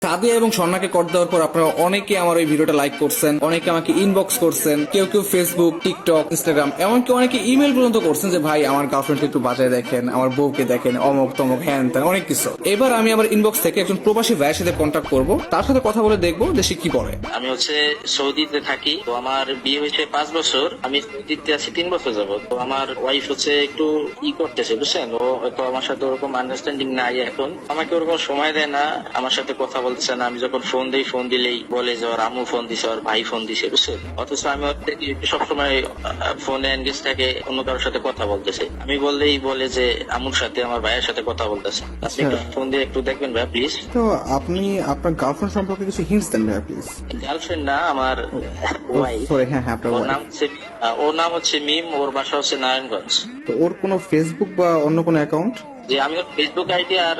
সাদিয়া এবং স্বর্ণাকে কর দেওয়ার পর আপনারা অনেকে আমার এই ভিডিওটা লাইক করছেন, অনেকে আমাকে ইনবক্স করছেন, কেউ কেউ ফেসবুক, টিকটক, ইনস্টাগ্রাম, এমনকি অনেকে ইমেল পর্যন্ত করছেন যে ভাই আমার গার্লফ্রেন্ডকে একটু বাজায় দেখেন, আমার বউকে দেখেন, অমক তমক হ্যান ত্যান অনেক কিছু। এবার আমি আমার ইনবক্স থেকে একজন প্রবাসী ভাইয়ের সাথে কন্ট্যাক্ট করবো, তার সাথে কথা বলে দেখবো যে সে কি বলে। আমি সৌদিতে থাকি, তো আমার বিয়ে হয়েছে 5 বছর, আমি সৌদিতে আছি 3 বছর যাবত। তো আমার ওয়াইফ একটু করতেছে, বুঝছেন, ও হয়তো আমার সাথে ওরকম আন্ডারস্ট্যান্ডিং নাই এখন, আমাকে ওরকম সময় দেয় না, আমার সাথে কথা বলতেছে না। আমি যখন ফোন দিই, ফোন দিলেই বলে যে ওর আম্মু ফোন দিছে, ওর ভাই ফোন দিছে, বুঝছেন। অথচ আমি সবসময় ফোনে এনগেজ থাকে, অন্য কারোর সাথে কথা বলতেছে। আমি বললেই বলে যে আম্মুর সাথে, আমার ভাইয়ের সাথে কথা বলতেছে। আপনি একটু ফোন দিয়ে একটু দেখবেন ভাই প্লিজ। তো আপনি আপনার গার্লফ্রেন্ড সম্পর্কে কিছু হিন্টস দেন ভাই প্লিজ। গার্লফ্রেন্ড না, আমার ওয়াইফ। সরি, হ্যাঁ হ্যাঁ, আপনার ওর নাম হচ্ছে মিম, ওর বাসা হচ্ছে নারায়ণগঞ্জ। তো ওর কোনো ফেসবুক বা অন্য কোনো অ্যাকাউন্ট? যে আমি ওর ফেসবুক আইডি আর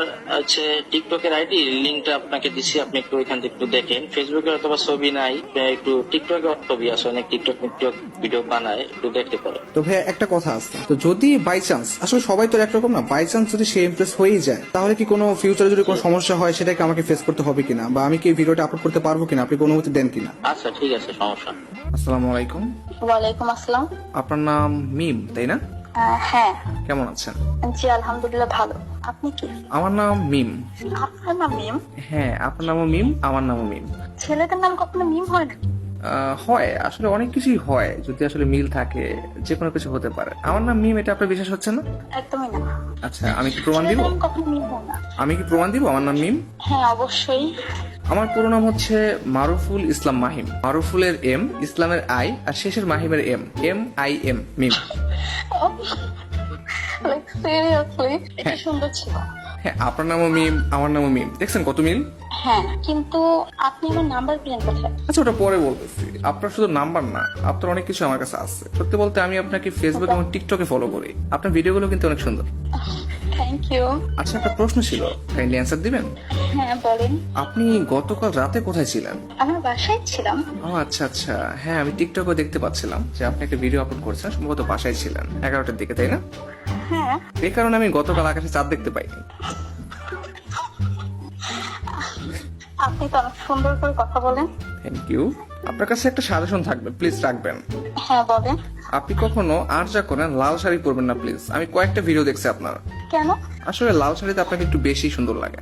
টিকটকের আইডি লিঙ্কটা আপনাকে দিচ্ছি, আপনি একটু ওইখান থেকে একটু দেখেন। ফেসবুকে অথবা ছবি নাই, একটু টিকটকে ছবি আছে, অনেক টিকটক ভিডিও বানায়, একটু দেখতে পারেন। তো ভাই একটা কথা আছে, তো যদি বাই চান্স, আসলে সবাই তো একরকম না, বাই চান্স যদি সে ইমপ্রেস হয়েই যায়, তাহলে কি কোনো ফিউচারে যদি কোনো সমস্যা হয় সেটাকে আমাকে ফেস করতে হবে কিনা, বা আমি কি ভিডিওটা আপলোড করতে পারবো কিনা, আপনি কোনো অনুমতি দেন কিনা? আচ্ছা ঠিক আছে, সমস্যা। আসসালামু আলাইকুম। ওয়ালাইকুম আসসালাম। আপনার নাম মিম, তাই না? হ্যাঁ। কেমন আছেন? জি আলহামদুলিল্লাহ ভালো। আপনি কি? আমার নাম মিম। আপনার নাম মিম? হ্যাঁ, আপনার নামও মিম, আমার নামও মিম। ছেলেদের নাম কখনো মিম হয় না? হয়, আসলে অনেক কিছুই হয়, যদি আসলে মিল থাকে যে কোনো কিছু হতে পারে। আমার নাম মিম, এটা আপনার বিশ্বাস হচ্ছে না? একদমই না। আচ্ছা, আমি কি প্রমাণ দিব? ছেলেদের নাম কখনো মিম হয় না। আমি কি প্রমাণ দিব আমার নাম মিম? হ্যাঁ অবশ্যই। আমার পুরো নাম হচ্ছে মারুফুল ইসলাম মাহিম। মারুফুলের এম, ইসলামের আই, আর শেষের মাহিমের এম, MIM, মিম। সিরিয়াসলি এটা সুন্দর ছিল। হ্যাঁ, আপনার নামও মিম, আমার নামও মিম, দেখছেন কত মিল। হ্যাঁ কিন্তু আপনি আমার নাম্বার পেলেন কোথায়? আচ্ছা, ওটা পরে বলতেছি। আপনার শুধু নাম্বার না, আপনার অনেক কিছু আমার কাছে আছে। সত্যি বলতে আমি আপনাকে ফেসবুক এবং টিকটকে ফলো করি। আপনার ভিডিওগুলো কিন্তু অনেক সুন্দর। Thank you. আচ্ছা, একটা প্রশ্ন ছিল, কাইন্ডলি অ্যান্সার দিবেন? হ্যাঁ বলেন। আপনি গতকাল রাতে কোথায় ছিলেন? আমার বাসায় ছিলাম। ও আচ্ছা আচ্ছা, হ্যাঁ আমি টিকটকে দেখতে পাচ্ছিলাম যে আপনি একটা ভিডিও আপলোড করেছেন, সম্ভবত বাসায় ছিলেন 11টার দিকে, তাই না? হ্যাঁ। এই কারণে আমি গতকাল আকাশে চাঁদ দেখতে পাইনি। আপনি তো অনেক সুন্দর করে কথা বলেন। Thank you. আপনার কাছে একটা সাজেশন থাকবে, প্লিজ রাখবেন। হ্যাঁ বলেন। আপনি কখনো আর যা করেন লাল শাড়ি পরবেন না প্লিজ। আমি কয়েকটা ভিডিও দেখছি আপনার। কেন? আসলে লাল শাড়িতে আপনাকে একটু বেশি সুন্দর লাগে।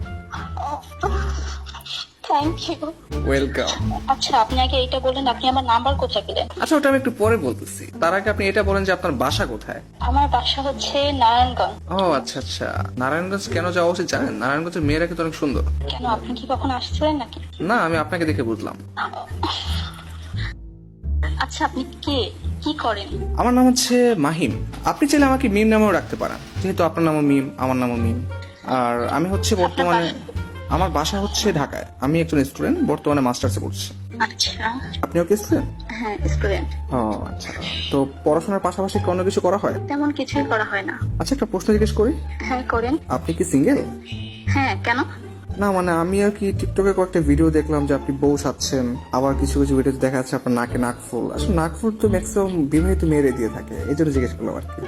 Thank you. ওয়েলকাম। আচ্ছা আপনি আগে এইটা বলেন, আপনি আমার নাম্বার কোথায় পেলেন? আচ্ছা, ওটা আমি একটু পরে বলতেছি। তার আগে আপনি এটা বলেন যে আপনার বাসা কোথায়? আমার বাসা হচ্ছে নারায়ণগঞ্জ। ও আচ্ছা আচ্ছা, নারায়ণগঞ্জ কেন যাওয়া উচিত জানেন? নারায়ণগঞ্জের মেয়েরা কিন্তু অনেক সুন্দর। কেন, আপনি কি কখনো আসছিলেন নাকি? না, আমি আপনাকে দেখে বুঝলাম। আচ্ছা আপনি কে, কি করেন? আমার নাম হচ্ছে মাহিম। আপনি চাইলে আমাকে মিম নামেও রাখতে পারেন, যেহেতু আপনার নামও মিম, আমার নামও মিম। আর আমি হচ্ছে বর্তমানে, আমার বাসা হচ্ছে ঢাকায়। আমি একজন স্টুডেন্ট, বর্তমানে মাস্টার্সে পড়ছি। আচ্ছা। আপনিও কি স্টুডেন্ট? হ্যাঁ স্টুডেন্ট। ও আচ্ছা, তো পড়াশোনার পাশাপাশি কি অন্য কিছু করা হয়? তেমন কিছুই করা হয় না। আচ্ছা, একটা প্রশ্ন জিজ্ঞেস করি। হ্যাঁ করেন। আপনি কি সিঙ্গেল? হ্যাঁ কেন? না মানে আমি আর কি টিকটকে কয়েকটা ভিডিও দেখলাম যে আপনি বউ সাচ্ছেন, আবার কিছু কিছু ভিডিওতে দেখা যাচ্ছে আপনার নাকে নাকফুল। আসলে নাকফুল তো ম্যাক্সিমাম বিবাহিত মেয়েরে দিয়ে থাকে, এই জন্য জিজ্ঞেস করলাম আর কি।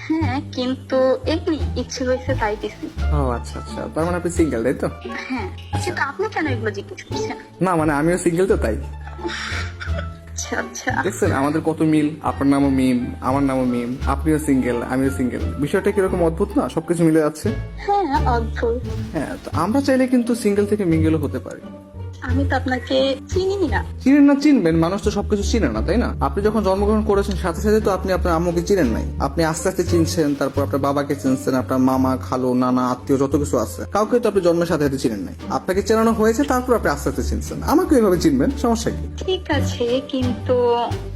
হ্যাঁ কিন্তু এমনি ইচ্ছে হয়েছে তাই দিছি। ও আচ্ছা আচ্ছা, তার মানে আপনি সিঙ্গেল, তাই তো? হ্যাঁ কিন্তু আপনি কেন এগুলো জিজ্ঞেস করছেন? না মানে আমিও সিঙ্গেল তো, তাই। আচ্ছা আচ্ছা। দেখছেন আমাদের কত মিল। আপনার নামও মিম, আমার নামও মিম, আপনিও সিঙ্গেল, আমিও সিঙ্গেল। বিষয়টা কিরকম অদ্ভুত না, সবকিছু মিলে যাচ্ছে। হ্যাঁ অদ্ভুত। হ্যাঁ, তো আমরা চাইলে কিন্তু সিঙ্গেল থেকে মিঙ্গেলও হতে পারি। আমি তো আপনাকে চিনি না। চিনেন না, চিনবেন। মানুষ তো সবকিছু চিনে না, তাই না? আপনি যখন জন্মগ্রহণ করেছেন সাথে সাথে তো আপনি আপনার আম্মুকে চিনেন নাই। আপনি আস্তে আস্তে চিনছেন, তারপর আপনার বাবাকে চিনছেন, আপনার মামা, খালু, নানা, আত্মীয় যত কিছু আছে, কাউকে তো আপনি জন্মের সাথে সাথে চিনেন নাই। আপনাকে চেনানো হয়েছে, তারপর আপনি আস্তে আস্তে চিনছেন। আমাকে এইভাবে চিনবেন, সমস্যা কি? ঠিক আছে কিন্তু।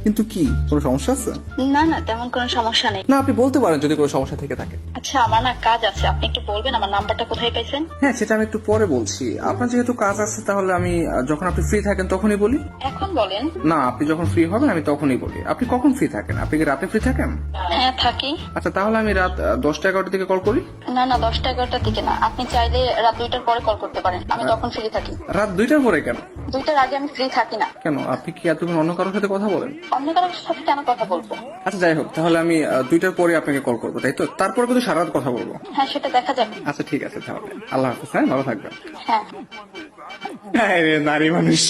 কিন্তু কি, কোনো সমস্যা আছে? না না তেমন কোনো সমস্যা নেই। না, আপনি বলতে পারেন যদি কোনো সমস্যা থেকে থাকে। আচ্ছা আমার না কাজ আছে, আপনি একটু বলবেন আমার নাম্বারটা কোথায় পাইছেন? হ্যাঁ, সেটা আমি একটু পরে বলছি। আপনার যেহেতু কাজ আছে, তাহলে আমি যখন আপনি ফ্রি থাকেন তখনই বলি। এখন বলেন। না, আপনি যখন ফ্রি হবেন আমি তখনই বলি। আপনি কখন ফ্রি থাকেন? আপনি কি রাতে ফ্রি থাকেন? হ্যাঁ থাকি। আচ্ছা, তাহলে আমি রাত 10টা 11টার দিকে কল করি। না না 10টা 11টার দিকে না, আপনি চাইলে রাত 2টার পরে কল করতে পারেন, আমি তখন ফ্রি থাকি। রাত 2টার পরে কেন? 2টার আগে আমি ফ্রি থাকি না। কেন, আপনি কি এতক্ষণ অন্য কারোর সাথে কথা বলেন? অন্য কারোর সাথে কেন কথা বলবো? আচ্ছা যাই হোক, তাহলে আমি 2টার পরে আপনাকে কল করবো, তাই তো? তারপরে কিন্তু সারা রাত কথা বলবো। হ্যাঁ সেটা দেখা যাবে। আচ্ছা ঠিক আছে, তাহলে আল্লাহ হাফেজ। হ্যাঁ, ভালো থাকবেন। হ্যাঁ। নারী মানুষ